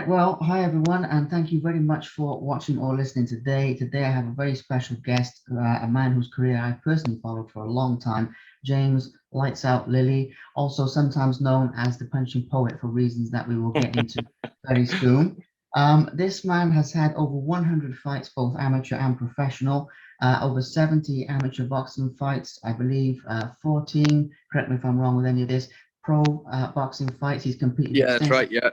Right, well, hi everyone, and thank you very much for watching or listening today. Today I have a very special guest, a man whose career I personally followed for a long time, James Lights Out Lilley, also sometimes known as the Punching Poet for reasons that we will get into very soon. This man has had over 100 fights, both amateur and professional, over 70 amateur boxing fights, I believe, 14, correct me if I'm wrong with any of this, pro boxing fights. He's competed Yeah, that's right. extensively. Yeah.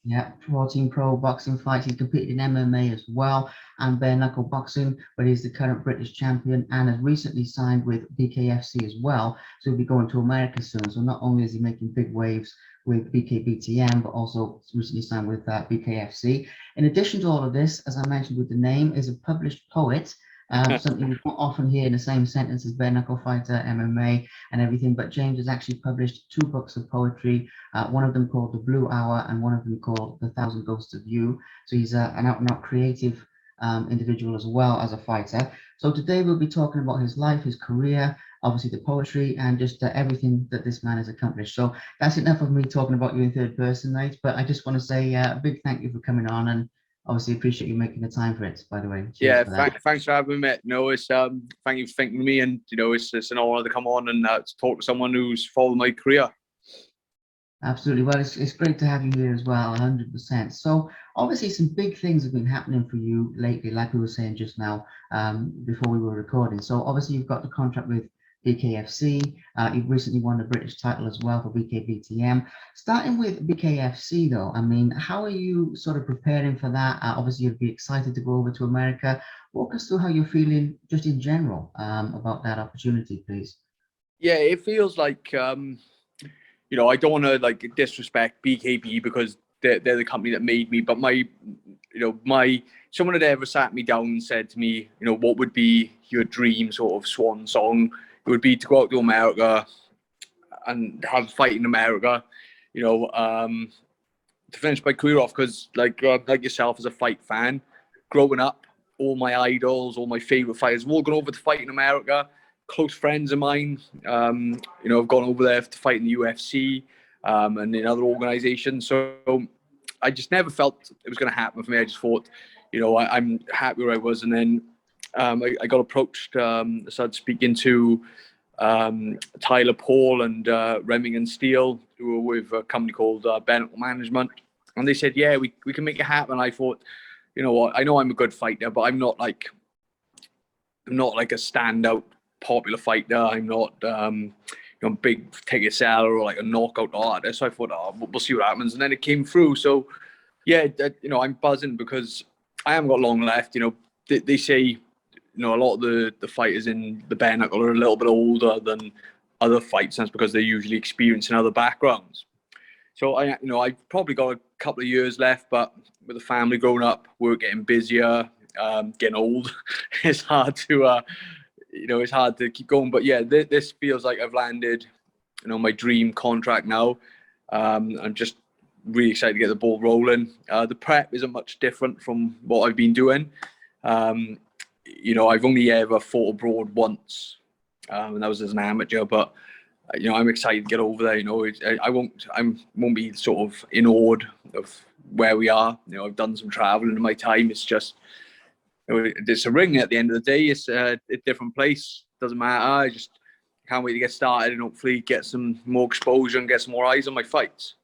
Yeah, 14 pro boxing fights. He's competed in MMA as well and bare knuckle boxing, but he's the current British champion and has recently signed with BKFC as well. So he'll be going to America soon. So not only is he making big waves with BKBTM, but also recently signed with BKFC. In addition to all of this, as I mentioned with the name, is a published poet. Something we don't often hear in the same sentence as bare knuckle fighter, MMA, and everything. But James has actually published 2 books of poetry, one of them called The Blue Hour and one of them called The Thousand Ghosts of You. So he's an out-and-out creative individual as well as a fighter. So today we'll be talking about his life, his career, obviously the poetry, and just everything that this man has accomplished. So that's enough of me talking about you in third person, mate. But I just want to say a big thank you for coming on, and obviously appreciate you making the time for it, by the way. Cheers Yeah, for that. thanks for having me. No, it's thank you for thinking of me, and it's an honor to come on and to talk to someone who's followed my career. Absolutely. Well, it's great to have you here as well, 100%. So obviously some big things have been happening for you lately, like we were saying just now, before we were recording. So obviously you've got the contract with BKFC. You've recently won the British title as well for BKBTM. Starting with BKFC though, I mean, how are you sort of preparing for that? Obviously you'd be excited to go over to America. Walk us through how you're feeling just in general about that opportunity, please. Yeah, it feels like I don't want to like disrespect BKB because they're the company that made me, but my someone had ever sat me down and said to me, what would be your dream sort of swan song? It would be to go out to America and have a fight in America, to finish my career off. Because like yourself as a fight fan, growing up, all my idols, all my favorite fighters, have all gone over to fight in America. Close friends of mine, have gone over there to fight in the UFC and in other organizations. So I just never felt it was going to happen for me. I just thought, I'm happy where I was. And then I got approached, started speaking to Tyler Paul and Remington Steele, who were with a company called Bennett Management. And they said, yeah, we can make it happen. I thought, you know what, I know I'm a good fighter, but I'm not like a standout popular fighter. I'm not big ticket seller or like a knockout artist. So I thought, we'll see what happens. And then it came through. So yeah, I'm buzzing because I haven't got long left. They say, a lot of the fighters in the bare knuckle are a little bit older than other fights. That's because they're usually experiencing other backgrounds. So I've probably got a couple of years left, but with the family growing up, work getting busier, getting old, it's hard to it's hard to keep going. But yeah, this feels like I've landed, my dream contract now. I'm just really excited to get the ball rolling. The prep isn't much different from what I've been doing. I've only ever fought abroad once, and that was as an amateur. But I'm excited to get over there. I won't be sort of in awe of where we are. I've done some traveling in my time. It's just, it's a ring at the end of the day. It's a different place. Doesn't matter. I just can't wait to get started and hopefully get some more exposure and get some more eyes on my fights.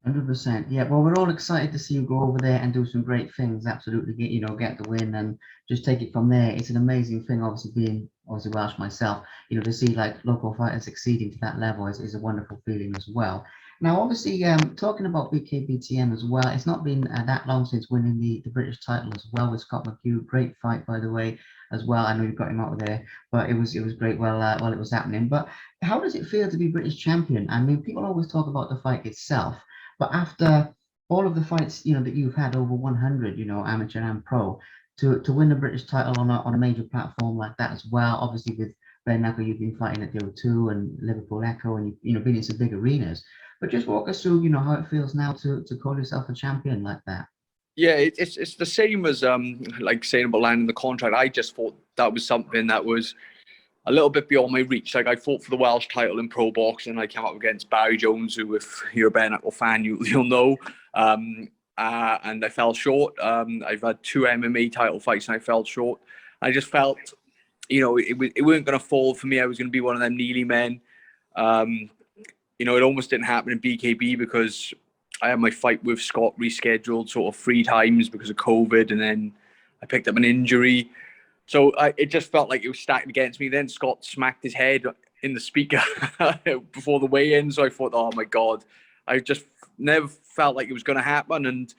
100%. Yeah, well, we're all excited to see you go over there and do some great things. Absolutely, get the win and just take it from there. It's an amazing thing, obviously being Welsh myself. To see like local fighters succeeding to that level is a wonderful feeling as well. Now, obviously, talking about BKBTM as well, it's not been that long since winning the British title as well with Scott McHugh. Great fight, by the way, as well. I know you got him out of there, but it was great while it was happening. But how does it feel to be British champion? I mean, people always talk about the fight itself. But after all of the fights, that you've had over 100, amateur and pro, to win the British title on a major platform like that as well. Obviously, with bare knuckle, you've been fighting at the O2 and Liverpool Echo, and you've been in some big arenas. But just walk us through, how it feels now to call yourself a champion like that. Yeah, it's the same as like saying about landing the contract. I just thought that was something that was a little bit beyond my reach. Like, I fought for the Welsh title in pro boxing. I came up against Barry Jones, who, if you're a bare knuckle fan, you'll know. And I fell short. I've had 2 MMA title fights and I fell short. I just felt, it weren't going to fall for me. I was going to be one of them Neely men. It almost didn't happen in BKB because I had my fight with Scott rescheduled sort of 3 times because of COVID, and then I picked up an injury. So it just felt like it was stacked against me. Then Scott smacked his head in the speaker before the weigh-in. So I thought, oh my God, I just never felt like it was going to happen. And,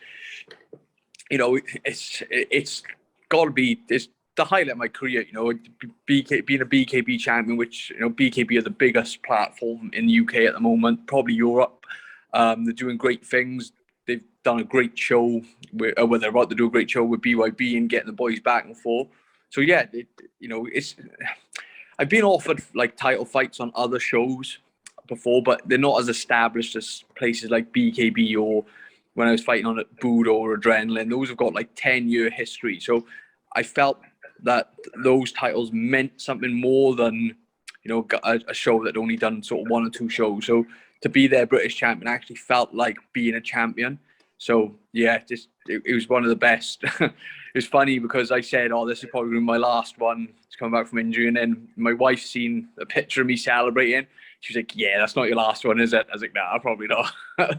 it's got to be the highlight of my career, being a BKB champion, which, BKB are the biggest platform in the UK at the moment, probably Europe. They're doing great things. They've done a great show, they're about to do a great show with BYB and getting the boys back and forth. So yeah, I've been offered like title fights on other shows before, but they're not as established as places like BKB or when I was fighting on at Budo or Adrenaline. Those have got like 10-year history. So I felt that those titles meant something more than, a show that only done sort of 1 or 2 shows. So to be their British champion actually felt like being a champion. So yeah, it was one of the best. It was funny because I said, oh, this is probably going to be my last one to come back from injury. And then my wife seen a picture of me celebrating. She was like, yeah, that's not your last one, is it? I was like, nah, probably not.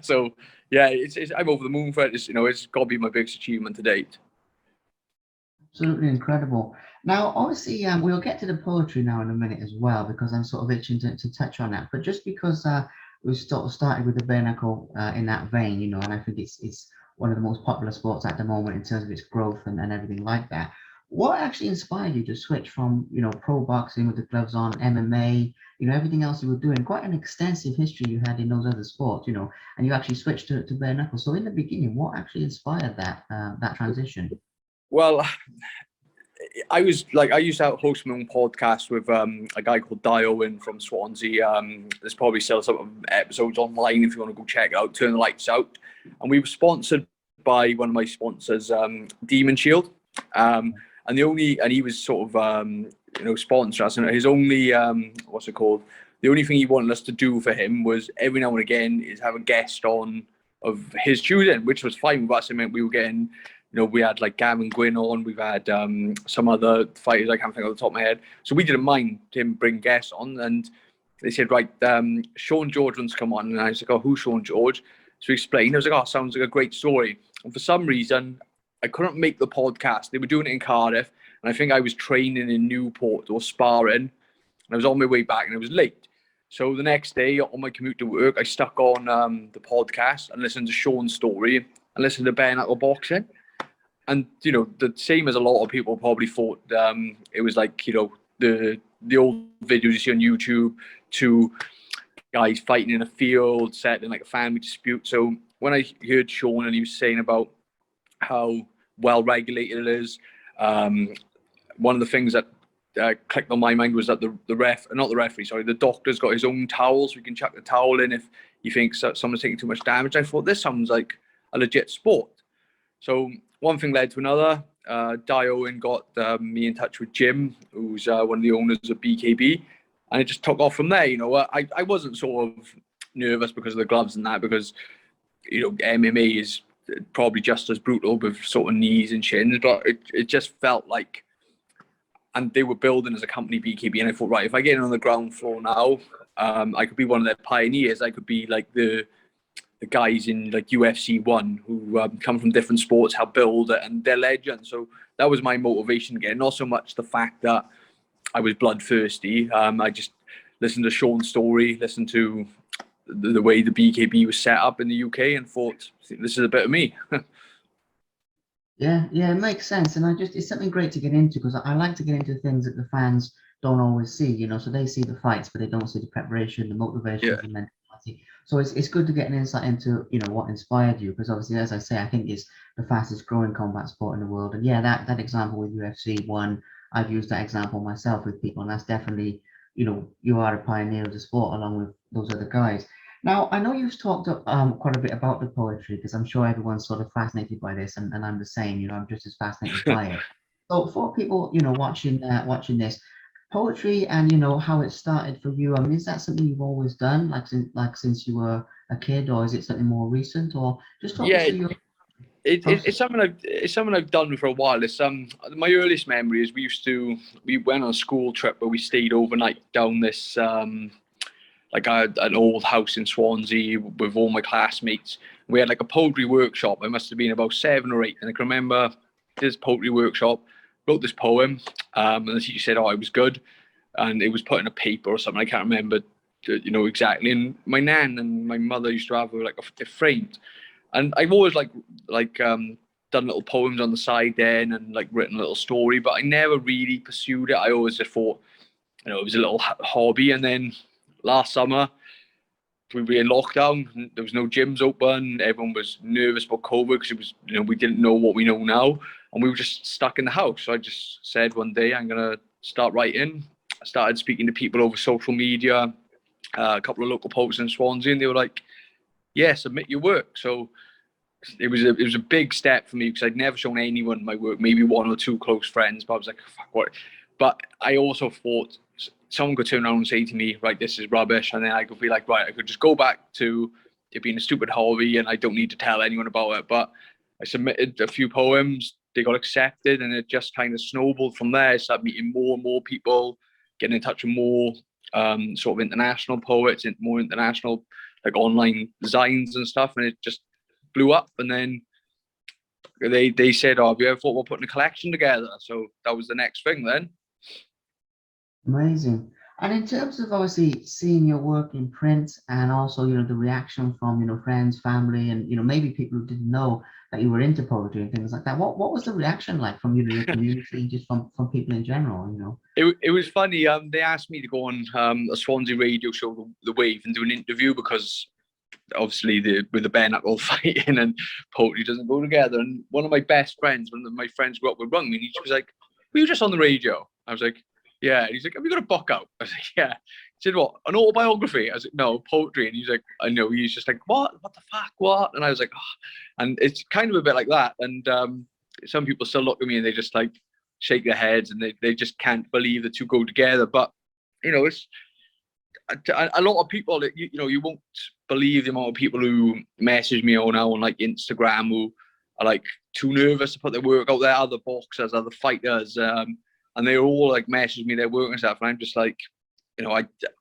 So yeah, I'm over the moon for it. It's got to be my biggest achievement to date. Absolutely incredible. Now, obviously, we'll get to the poetry now in a minute as well, because I'm sort of itching to touch on that. But just because we sort of started with the bare knuckle in that vein, and I think it's one of the most popular sports at the moment in terms of its growth and everything like that. What actually inspired you to switch from, pro boxing with the gloves on, MMA, everything else you were doing? Quite an extensive history you had in those other sports, and you actually switched to bare knuckle. So in the beginning, what actually inspired that transition? Well, I used to host my own podcast with a guy called Di Owen from Swansea. There's probably still some episodes online if you want to go check it out. Turn the Lights Out, and we were sponsored by one of my sponsors, Demon Shield, and he was sort of sponsor us, and his only what's it called? The only thing he wanted us to do for him was every now and again is have a guest on of his choosing, which was fine with us. It meant we were getting. We had like Gavin Gwynn on, we've had some other fighters I can't think off the top of my head. So we didn't mind him bring guests on, and they said, right, Sean George wants to come on. And I was like, oh, who's Sean George? So he explained. I was like, oh, sounds like a great story. And for some reason, I couldn't make the podcast. They were doing it in Cardiff, and I think I was training in Newport or sparring, and I was on my way back and I was late. So the next day on my commute to work, I stuck on the podcast and listened to Sean's story and listened to bare knuckle boxing. And, the same as a lot of people probably thought, it was like, the old videos you see on YouTube, 2 guys fighting in a field, set in like a family dispute. So when I heard Sean and he was saying about how well regulated it is, one of the things that clicked on my mind was that the doctor's got his own towels. We can chuck the towel in if he thinks that someone's taking too much damage. I thought this sounds like a legit sport. So one thing led to another. Di Owen got me in touch with Jim, who's one of the owners of BKB, and it just took off from there. I wasn't sort of nervous because of the gloves and that, because MMA is probably just as brutal with sort of knees and shins, but it just felt like, and they were building as a company BKB, and I thought, right, if I get in on the ground floor now, I could be one of their pioneers. I could be like the guys in like UFC 1 who come from different sports, help build it, and they're legends. So that was my motivation again. Not so much the fact that I was bloodthirsty. I just listened to Sean's story, listened to the way the BKB was set up in the UK, and thought, this is a bit of me. Yeah, it makes sense. And it's something great to get into, because I like to get into things that the fans don't always see, so they see the fights, but they don't see the preparation, the motivation, the mentality. So it's good to get an insight into, what inspired you, because obviously, as I say, I think it's the fastest growing combat sport in the world. And yeah, that example with UFC 1, I've used that example myself with people, and that's definitely, you are a pioneer of the sport along with those other guys. Now, I know you've talked quite a bit about the poetry, because I'm sure everyone's sort of fascinated by this, and I'm the same. I'm just as fascinated by it. So for people, watching this, poetry and how it started for you. I mean, is that something you've always done, since you were a kid, or is it something more recent? Or just talk us Yeah, through your it's process. something I've done for a while. It's my earliest memory is we went on a school trip where we stayed overnight down this an old house in Swansea with all my classmates. We had like a poetry workshop. I must have been about 7 or 8, and I can remember this poetry workshop. Wrote this poem, and the teacher said, "Oh, it was good," and it was put in a paper or something. I can't remember, exactly. And my nan and my mother used to have like a framed, and I've always done little poems on the side then and like written a little story, but I never really pursued it. I always just thought, it was a little hobby. And then last summer we were in lockdown. There was no gyms open. Everyone was nervous about COVID because it was, we didn't know what we know now, and we were just stuck in the house. So I just said one day I'm gonna start writing. I started speaking to people over social media, a couple of local poets in Swansea, and they were like, "Yeah, submit your work." So it was a big step for me because I'd never shown anyone my work, maybe one or two close friends, but I was like, fuck what. But I also thought someone could turn around and say to me, right, this is rubbish, and then I could be like, right, I could just go back to it being a stupid hobby and I don't need to tell anyone about it. But I submitted a few poems, they got accepted, and it just kind of snowballed from there. I started meeting more and more people, getting in touch with more sort of international poets and more international like online designs and stuff, and it just blew up. And then they said, "Oh, have you ever thought about putting a collection together?" So that was the next thing then. Amazing. And in terms of obviously seeing your work in print and also, the reaction from, friends, family, and, maybe people who didn't know that you were into poetry and things like that. What was the reaction like from, your community, just from people in general? It was funny. They asked me to go on a Swansea radio show, The Wave, and do an interview because obviously with the bare knuckle fighting and poetry doesn't go together. And one of my best friends, one of my friends grew up with, rung me, and he was like, "Were you just on the radio?" I was like, "Yeah." And he's like, "Have you got a book out?" I was like, "Yeah." He said, "What, an autobiography?" I was like, "No, poetry." And he's like, "I know." He's just like, What the fuck, what?" And I was like, oh. And it's kind of a bit like that. And some people still look at me and they just like shake their heads and they just can't believe the two go together. But it's a lot of people that you won't believe the amount of people who message me on like Instagram who are like too nervous to put their work out there, other boxers, other fighters, and they all like message me their work and stuff, and I'm just like,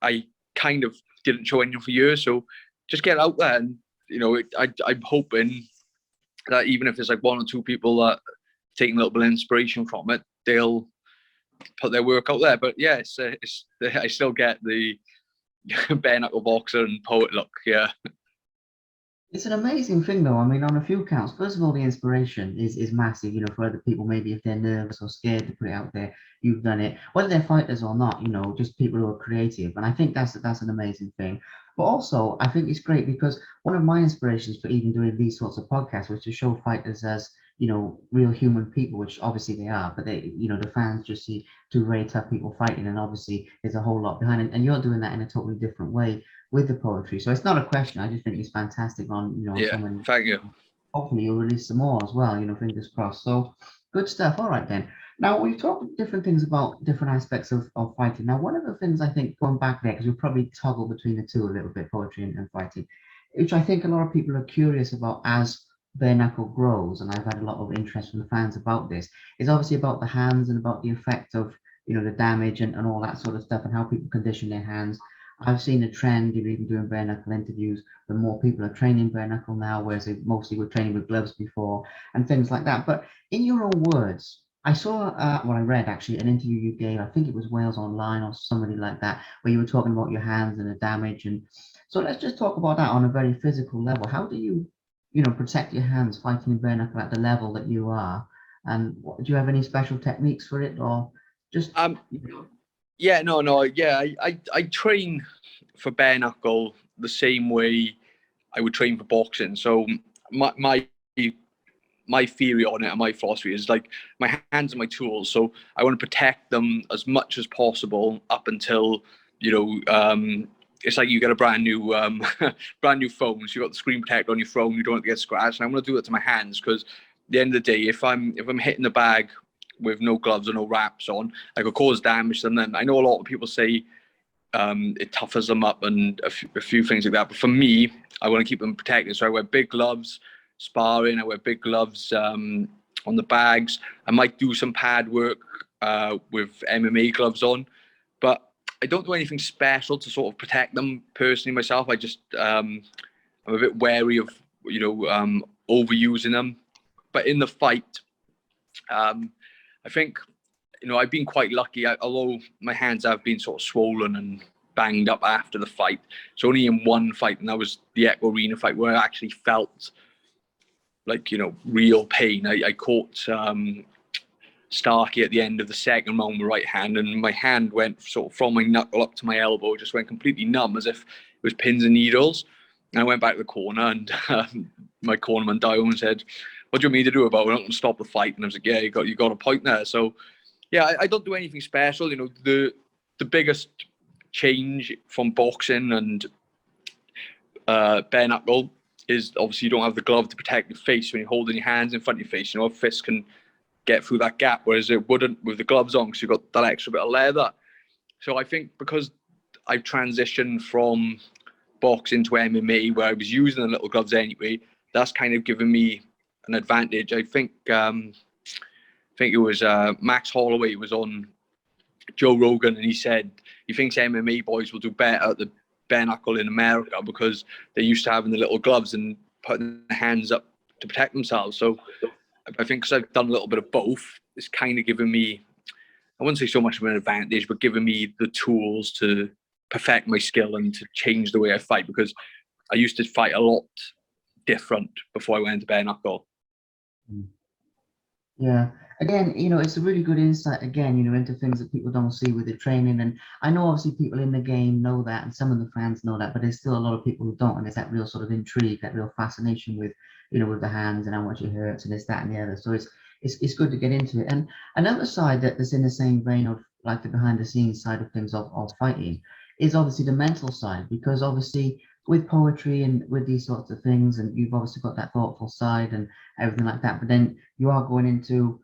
I kind of didn't show anything for years, so just get out there. And I'm hoping that even if there's like one or two people that taking a little bit of inspiration from it, they'll put their work out there. But yeah, I still get the bare knuckle boxer and poet look. Yeah. It's an amazing thing, though. I mean, on a few counts. First of all, the inspiration is massive. For other people, maybe if they're nervous or scared to put it out there, you've done it. Whether they're fighters or not, just people who are creative. And I think that's an amazing thing. But also, I think it's great because one of my inspirations for even doing these sorts of podcasts was to show fighters as real human people, which obviously they are. But the fans just see two very tough people fighting, and obviously there's a whole lot behind it. And you're doing that in a totally different way with the poetry. So it's not a question. I just think it's fantastic on, so Yeah. many. Thank you. Hopefully you'll release some more as well, fingers crossed. So good stuff. All right then. Now we've talked different things about different aspects of fighting. Now, one of the things I think going back there, because we'll probably toggle between the two a little bit, poetry and fighting, which I think a lot of people are curious about as bare knuckle grows, and I've had a lot of interest from the fans about this, is obviously about the hands and about the effect of the damage and all that sort of stuff and how people condition their hands. I've seen a trend, even doing bare knuckle interviews, where more people are training bare knuckle now, whereas they mostly were training with gloves before and things like that. But in your own words, I saw, I read actually an interview you gave, I think it was Wales Online or somebody like that, where you were talking about your hands and the damage. And so let's just talk about that on a very physical level. How do you, protect your hands fighting in bare knuckle at the level that you are? And do you have any special techniques for it, or just? Yeah, no, yeah. I train for bare knuckle the same way I would train for boxing. So my theory on it and my philosophy is like my hands are my tools, so I want to protect them as much as possible up until it's like you get a brand new brand new phone, so you got the screen protector on your phone, you don't want to get scratched, and I want to do that to my hands because at the end of the day, if I'm hitting the bag with no gloves or no wraps on, I could cause damage to them. Then I know a lot of people say it toughens them up and a few things like that. But for me, I want to keep them protected. So I wear big gloves, sparring. I wear big gloves on the bags. I might do some pad work with MMA gloves on, but I don't do anything special to sort of protect them personally myself. I just I'm a bit wary of overusing them. But in the fight, I think I've been quite lucky. Although my hands have been sort of swollen and banged up after the fight, it's only in one fight, and that was the Echo Arena fight, where I actually felt like real pain. I caught Starkey at the end of the second round with my right hand, and my hand went sort of from my knuckle up to my elbow, just went completely numb, as if it was pins and needles. And I went back to the corner, and my cornerman Dio and said, "What do you want me to do about it? We're not going to stop the fight." And I was like, "Yeah, you got a point there." So yeah, I don't do anything special. The biggest change from boxing and bare knuckle is obviously you don't have the glove to protect your face when you're holding your hands in front of your face. A fist can get through that gap, whereas it wouldn't with the gloves on, because you've got that extra bit of leather. So I think because I've transitioned from boxing to MMA, where I was using the little gloves anyway, that's kind of given me an advantage. I think it was Max Holloway was on Joe Rogan, and he said he thinks MMA boys will do better at the bare knuckle in America because they're used to having the little gloves and putting their hands up to protect themselves. So I think because I've done a little bit of both, it's kind of given me, I wouldn't say so much of an advantage, but given me the tools to perfect my skill and to change the way I fight, because I used to fight a lot different before I went into bare knuckle. Yeah. Again, it's a really good insight, again, into things that people don't see with the training. And I know obviously people in the game know that, and some of the fans know that, but there's still a lot of people who don't. And there's that real sort of intrigue, that real fascination with, with the hands and how much it hurts and this, that, and the other. So it's good to get into it. And another side that's in the same vein of like the behind the scenes side of things of fighting is obviously the mental side, because obviously with poetry and with these sorts of things, and you've obviously got that thoughtful side and everything like that, but then you are going into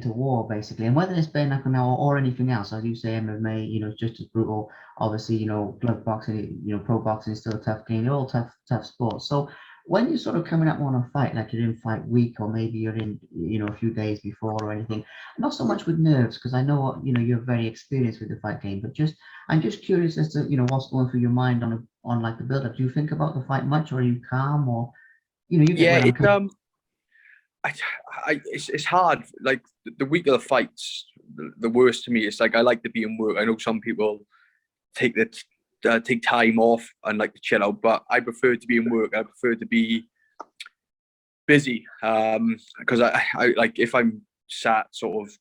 war basically, and whether it's bare knuckle now or anything else, as you say, MMA, it's just as brutal. Obviously, glove boxing, pro boxing is still a tough game. They're all tough sports. So when you're sort of coming up on a fight, like you're in fight week, or maybe you're in, a few days before or anything, not so much with nerves, because I know, you're very experienced with the fight game, but I'm just curious as to, what's going through your mind on like the build up. Do you think about the fight much, or are you calm, or, you get Yeah, where I'm it's hard. Like the week of the fights, the worst to me. It's like I like to be in work. I know some people take time off and like to chill out, but I prefer to be in work. I prefer to be busy because I like, if I'm sat sort of,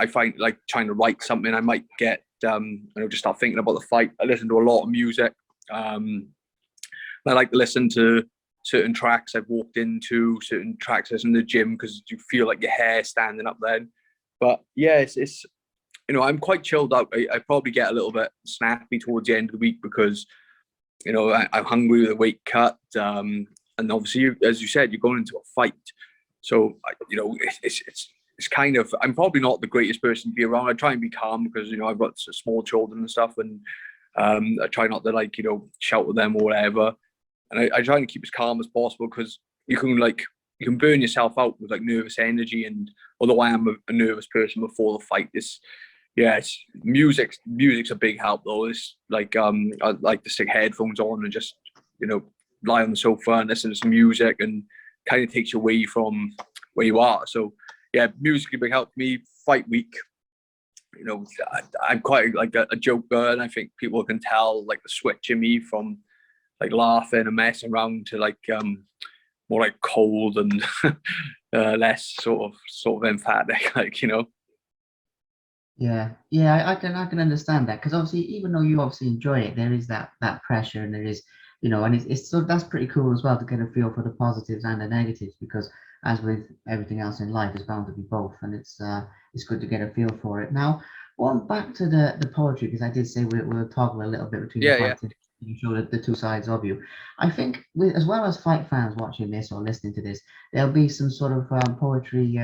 I find like trying to write something, I might get just start thinking about the fight. I listen to a lot of music. I like to listen to certain tracks I've walked into, certain tracks in the gym, because you feel like your hair standing up then. But yeah, it's I'm quite chilled out. I probably get a little bit snappy towards the end of the week because I'm hungry with a weight cut, and obviously, as you said, you're going into a fight. So it's kind of, I'm probably not the greatest person to be around. I try and be calm because I've got small children and stuff, and I try not to shout at them or whatever. And I try to keep as calm as possible, because you can burn yourself out with like nervous energy. And although I am a nervous person before the fight, music's a big help though. It's like I like to stick headphones on and just lie on the sofa and listen to some music, and kind of takes you away from where you are. So yeah, music is a big help for me. Fight week, I'm quite like a joker, and I think people can tell like the switch in me from like laughing and messing around to like more like cold and less sort of emphatic, Yeah, I can understand that, because obviously, even though you obviously enjoy it, there is that pressure, and there is, and it's so that's pretty cool as well to get a feel for the positives and the negatives, because as with everything else in life, it's bound to be both, and it's good to get a feel for it. Now, going back to the poetry, because I did say we'll talk a little bit between the Yeah. fighting. You show the two sides of you. I think, as well as fight fans watching this or listening to this, there'll be some sort of poetry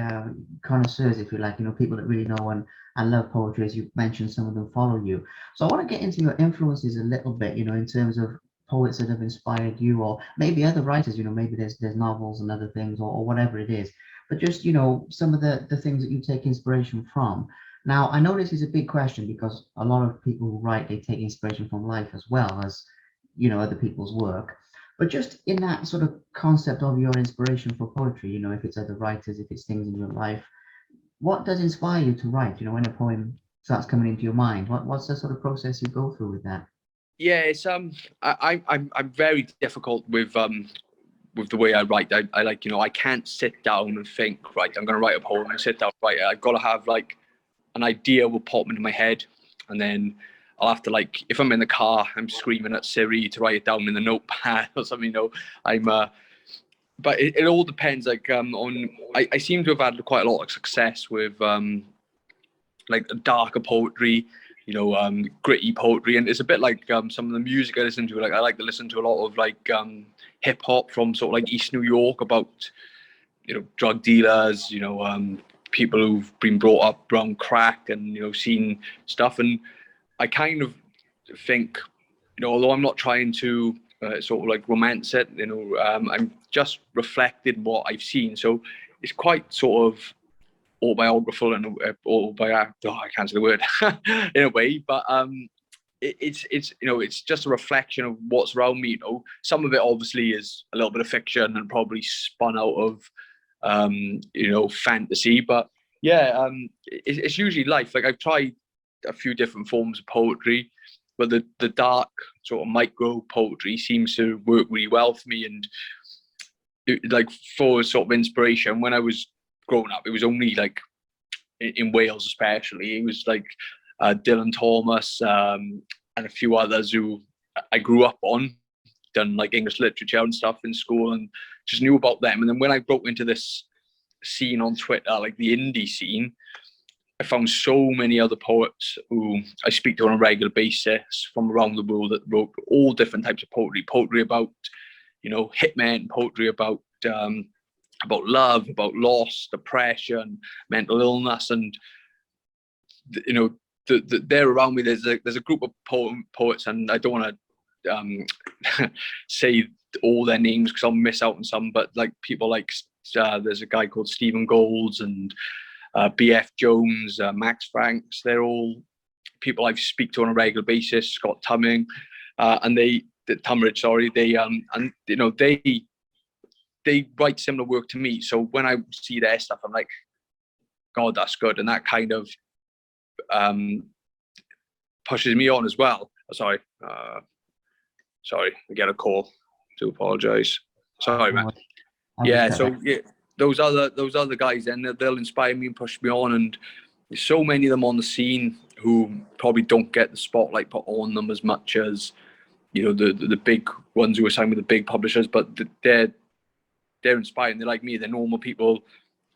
connoisseurs, if you like, people that really know and love poetry, as you mentioned, some of them follow you. So I want to get into your influences a little bit, in terms of poets that have inspired you, or maybe other writers, maybe there's novels and other things, or whatever it is. But just, some of the things that you take inspiration from. Now, I know this is a big question because a lot of people who write, they take inspiration from life as well as, other people's work. But just in that sort of concept of your inspiration for poetry, if it's other writers, if it's things in your life, what does inspire you to write? When a poem starts coming into your mind, what's the sort of process you go through with that? Yeah, it's I'm very difficult with the way I write. I like, I can't sit down and think, right, I'm going to write a poem and sit down, right. I've got to have like an idea will pop into my head, and then I'll have to, like, if I'm in the car, I'm screaming at Siri to write it down in the notepad or something, I'm but it all depends, like, on, I seem to have had quite a lot of success with like darker poetry, gritty poetry, and it's a bit like some of the music I listen to. Like, I like to listen to a lot of like hip hop from sort of like East New York, about drug dealers, people who've been brought up around crack and seen stuff. And I kind of think, although I'm not trying to sort of like romance it, I'm just reflecting what I've seen. So it's quite sort of autobiographical and I can't say the word in a way, but it's it's just a reflection of what's around me. Some of it obviously is a little bit of fiction and probably spun out of fantasy, but yeah, it's usually life. Like, I've tried a few different forms of poetry, but the dark sort of micro poetry seems to work really well for me. And like, for sort of inspiration, when I was growing up, it was only like in Wales, especially, it was like Dylan Thomas, and a few others who I grew up on, done like English literature and stuff in school, and just knew about them. And then when I broke into this scene on Twitter, like the indie scene, I found so many other poets who I speak to on a regular basis from around the world that wrote all different types of poetry about, hitmen, poetry about love, about loss, depression, mental illness. And they're around me. There's a group of poets, and I don't want to say all their names because I'll miss out on some, but like people like there's a guy called Stephen Golds and BF Jones, Max Franks. They're all people I speak to on a regular basis. Scott Tumming, and Tummeridge, sorry. They write similar work to me. So when I see their stuff, I'm like, God, that's good, and that kind of pushes me on as well. Sorry, I get a call. Do apologise. Sorry, man. Yeah, so yeah, those other guys, then they'll inspire me and push me on. And there's so many of them on the scene who probably don't get the spotlight put on them as much as the big ones who are signed with the big publishers. But they're inspiring. They're like me. They're normal people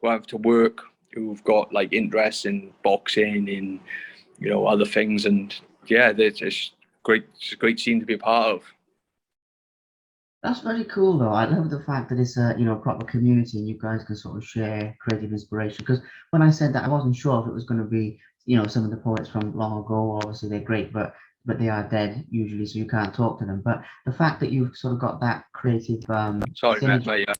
who have to work, who've got like interests in boxing, in other things. And yeah, it's great. It's a great scene to be a part of. That's very cool, though. I love the fact that it's a proper community and you guys can sort of share creative inspiration. Because when I said that, I wasn't sure if it was going to be some of the poets from long ago. Obviously, they're great, but they are dead usually, so you can't talk to them. But the fact that you've sort of got that creative Sorry, synergy. Matt,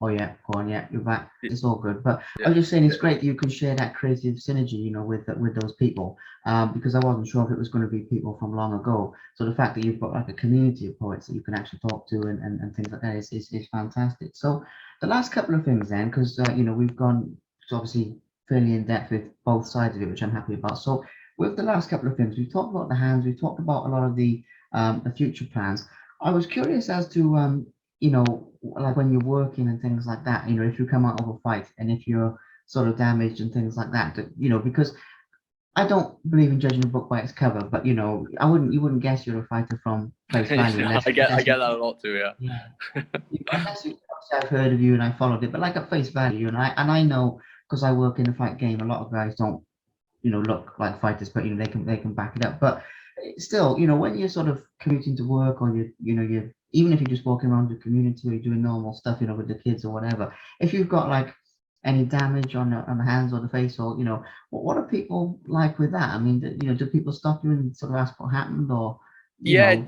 Oh yeah, go on. Yeah, you're back. It's all good. But yeah. I was just saying it's great that you can share that creative synergy, with those people. Because I wasn't sure if it was going to be people from long ago. So the fact that you've got like a community of poets that you can actually talk to and things like that is fantastic. So the last couple of things then, because we've gone obviously fairly in depth with both sides of it, which I'm happy about. So with the last couple of things, we've talked about the hands, we've talked about a lot of the future plans. I was curious as to like when you're working and things like that, if you come out of a fight and if you're sort of damaged and things like that, because I don't believe in judging a book by its cover, but you wouldn't guess you're a fighter from face value unless I get that a lot too, yeah. Unless obviously I've heard of you and I followed it, but like at face value, and I know because I work in the fight game, a lot of guys don't look like fighters, but they can back it up. But still, when you're sort of commuting to work, or you're even if you're just walking around the community, or you're doing normal stuff, with the kids or whatever, if you've got like any damage on the hands or the face, or what are people like with that? I mean, do people stop you and sort of ask what happened, or Yeah,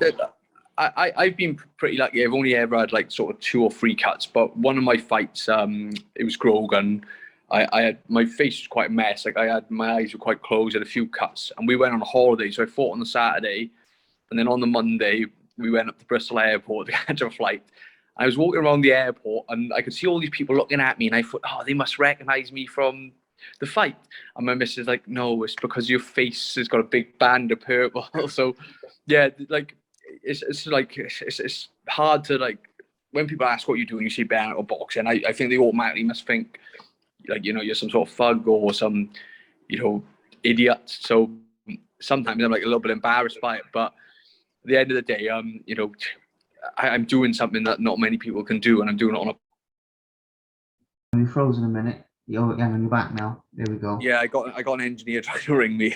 I've been pretty lucky. I've only ever had like sort of 2 or 3 cuts, but one of my fights, it was Grogan. I had, my face was quite a mess. Like my eyes were quite closed. I had a few cuts, and we went on a holiday. So I fought on the Saturday, and then on the Monday we went up to Bristol Airport to catch a flight. I was walking around the airport, and I could see all these people looking at me, and I thought, oh, they must recognise me from the fight. And my missus like, no, it's because your face has got a big band of purple. So yeah, like it's hard to, like, when people ask what you do and you say bare knuckle boxing, I think they automatically must think like, you're some sort of thug or some, idiot. So sometimes I'm like a little bit embarrassed by it, but at the end of the day, I'm doing something that not many people can do, and I'm doing it on a. You frozen a minute. You're back now. There we go. Yeah, I got an engineer trying to ring me.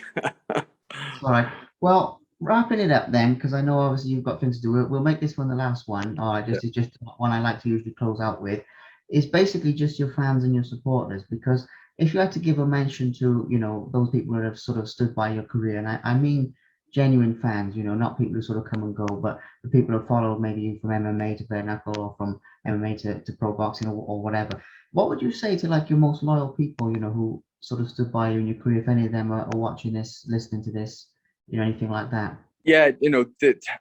All right. Well, wrapping it up then, because I know obviously you've got things to do. We'll make this one the last one. All right, it's just one I like to usually close out with. It's basically just your fans and your supporters, because if you had to give a mention to, those people that have sort of stood by your career, and I mean genuine fans, not people who sort of come and go, but the people who followed maybe you from MMA to bare knuckle, or from MMA to pro boxing, or whatever. What would you say to like your most loyal people, who sort of stood by you in your career, if any of them are watching this, listening to this, anything like that? Yeah,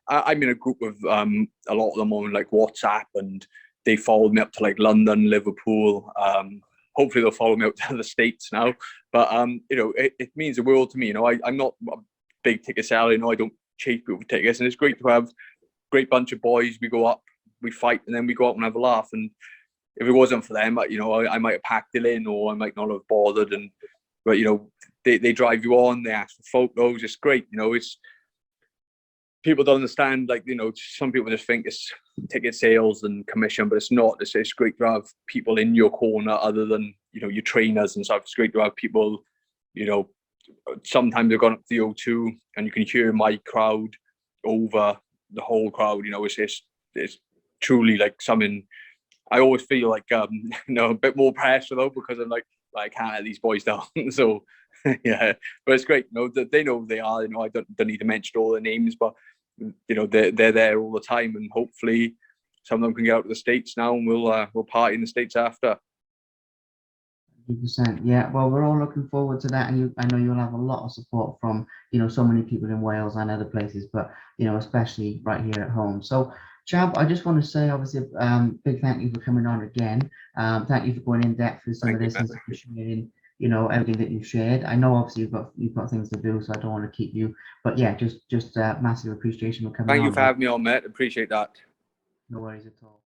I'm in a group of a lot of them on like WhatsApp, and they followed me up to like London, Liverpool. Hopefully they'll follow me up to the States now. But it means the world to me. I'm not a big ticket seller. I don't chase people for tickets, and it's great to have a great bunch of boys. We go up, we fight, and then we go out and have a laugh. And if it wasn't for them, I might have packed it in, or I might not have bothered. But they drive you on, they ask for photos. It's great. It's, people don't understand, like, some people just think it's ticket sales and commission, but it's not. It's great to have people in your corner other than, your trainers and stuff. It's great to have people, sometimes they've gone up to the O2 and you can hear my crowd over the whole crowd. It's truly like something. I always feel like a bit more pressure though, because I'm like, I can't let these boys down. So yeah, but it's great. They know who they are. I don't need to mention all their names, but they're there all the time, and hopefully some of them can get out to the States now, and we'll party in the States after. 100%. Yeah, well, we're all looking forward to that, and I know you'll have a lot of support from so many people in Wales and other places, but especially right here at home. So, Chab, I just want to say, obviously, big thank you for coming on again. Thank you for going in depth with some of this and sharing, everything that you've shared. I know obviously you've got things to do, so I don't want to keep you, but yeah, just massive appreciation for coming on. Thank you for having me on, mate. Appreciate that. No worries at all.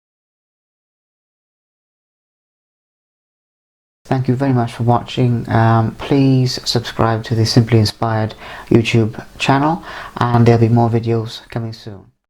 Thank you very much for watching. Please subscribe to the Simply Inspired YouTube channel, and there'll be more videos coming soon.